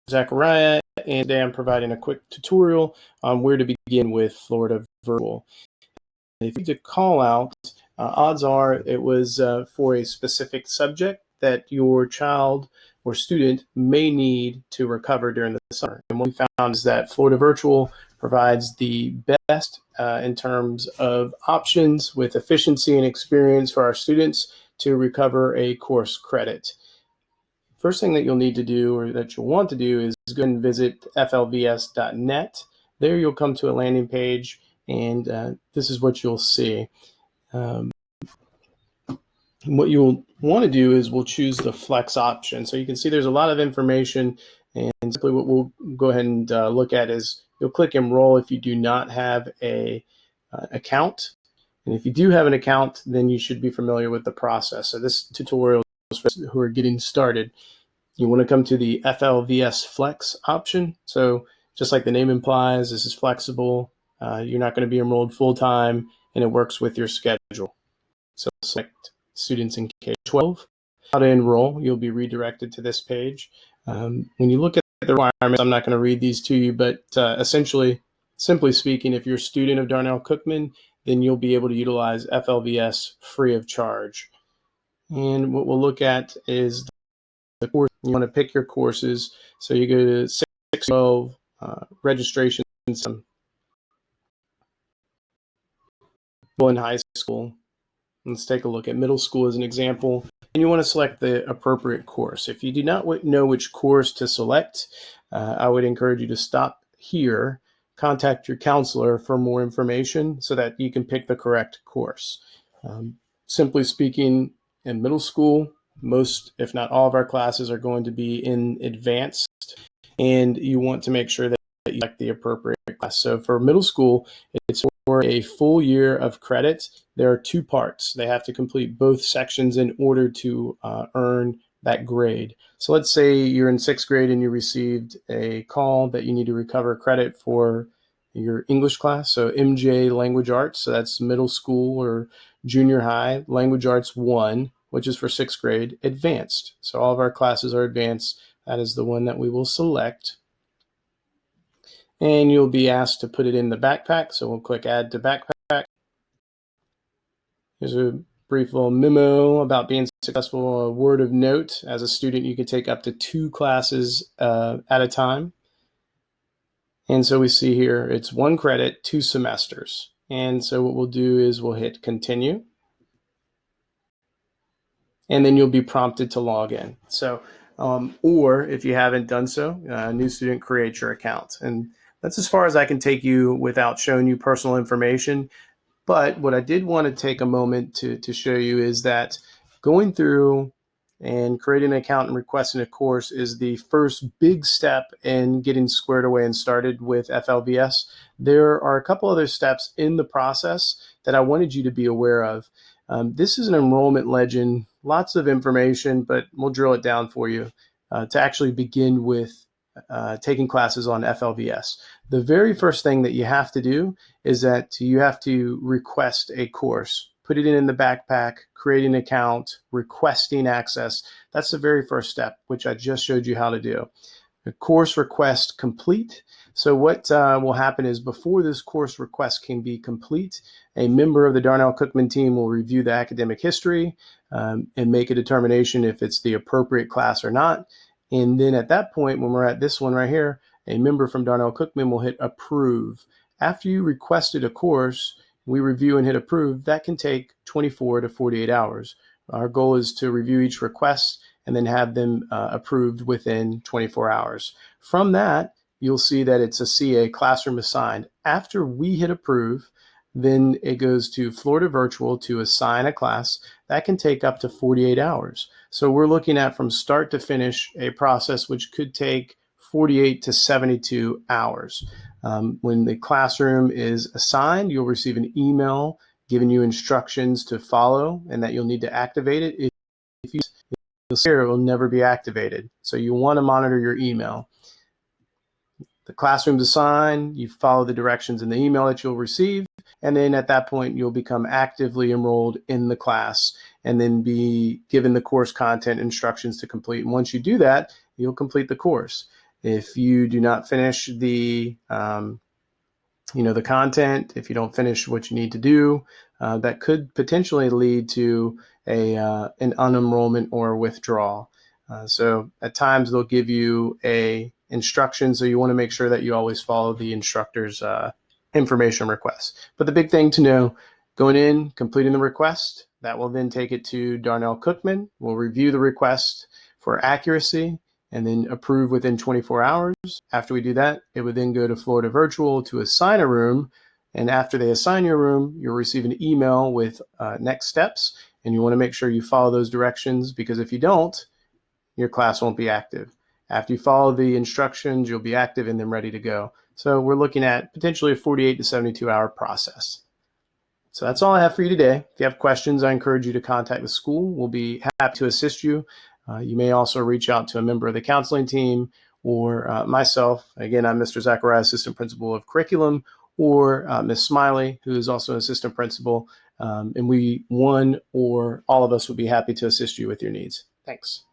Zachariah, and today I'm providing a quick tutorial on where to begin with Florida Virtual. If you need to call out, odds are it was for a specific subject that your child or student may need to recover during the summer. And what we found is that Florida Virtual provides the best in terms of options with efficiency and experience for our students to recover a course credit. First thing that you'll need to do, or that you'll want to do, is go and visit FLVS.net. There you'll come to a landing page, and this is what you'll see. What you'll want to do is we'll choose the flex option. So you can see there's a lot of information, and simply what we'll go ahead and look at is you'll click enroll if you do not have a account. And if you do have an account, then you should be familiar with the process. So this tutorial is for those who are getting started. You want to come to the FLVS Flex option. So just like the name implies, this is flexible. You're not going to be enrolled full-time, and it works with your schedule. So select students in K-12. How to enroll, you'll be redirected to this page. When you look at the requirements, I'm not going to read these to you, but essentially, simply speaking, if you're a student of Darnell Cookman, then you'll be able to utilize FLVS free of charge. And what we'll look at is the course. You want to pick your courses. So you go to 612 registration in high school. Let's take a look at middle school as an example. And you want to select the appropriate course. If you do not know which course to select, I would encourage you to stop here, contact your counselor for more information so that you can pick the correct course. Simply speaking, in middle school, most, if not all, of our classes are going to be in advanced, and you want to make sure that you select the appropriate class. So for middle school, it's for a full year of credit. There are two parts. They have to complete both sections in order to earn that grade. So let's say you're in 6th grade and you received a call that you need to recover credit for your English class. So MJ Language Arts, so that's middle school or junior high, Language Arts 1, which is for 6th grade, advanced. So all of our classes are advanced. That is the one that we will select. And you'll be asked to put it in the backpack. So we'll click Add to Backpack. Here's a brief little memo about being successful. A word of note, as a student, you can take up to 2 classes at a time. And so we see here, it's 1 credit, 2 semesters. And so what we'll do is we'll hit Continue. And then you'll be prompted to log in. So, or if you haven't done so, a new student, create your account. And that's as far as I can take you without showing you personal information. But what I did want to take a moment to show you is that going through and creating an account and requesting a course is the first big step in getting squared away and started with FLVS. There are a couple other steps in the process that I wanted you to be aware of. This is an enrollment legend, lots of information, but we'll drill it down for you to actually begin with taking classes on FLVS. The very first thing that you have to do is that you have to request a course, put it in the backpack, create an account, requesting access. That's the very first step, which I just showed you how to do. The course request complete. So what will happen is before this course request can be complete, a member of the Darnell Cookman team will review the academic history and make a determination if it's the appropriate class or not. And then at that point, when we're at this one right here, a member from Darnell Cookman will hit approve. After you requested a course, we review and hit approve. That can take 24 to 48 hours. Our goal is to review each request and then have them approved within 24 hours. From that, you'll see that it's a CA, classroom assigned. After we hit approve, then it goes to Florida Virtual to assign a class. That can take up to 48 hours. So we're looking at from start to finish a process which could take 48 to 72 hours. When the classroom is assigned, you'll receive an email giving you instructions to follow and that you'll need to activate it. If you'll see here, it will never be activated. So you want to monitor your email. The classroom's assigned, you follow the directions in the email that you'll receive, and then at that point you'll become actively enrolled in the class and then be given the course content instructions to complete. And once you do that, you'll complete the course. If you do not finish the the content, if you don't finish what you need to do, that could potentially lead to an unenrollment or withdrawal. So at times they'll give you a instruction, so you want to make sure that you always follow the instructor's information requests. But the big thing to know, going in, completing the request, that will then take it to Darnell Cookman. We'll review the request for accuracy and then approve within 24 hours. After we do that, it would then go to Florida Virtual to assign a room. And after they assign your room, you'll receive an email with next steps. And you want to make sure you follow those directions, because if you don't, your class won't be active. After you follow the instructions, you'll be active and then ready to go. So we're looking at potentially a 48 to 72 hour process. So that's all I have for you today. If you have questions, I encourage you to contact the school. We'll be happy to assist you. You may also reach out to a member of the counseling team or myself. Again, I'm Mr. Zachariah, Assistant Principal of Curriculum, or Ms. Smiley, who is also an Assistant Principal. And one or all of us would be happy to assist you with your needs. Thanks.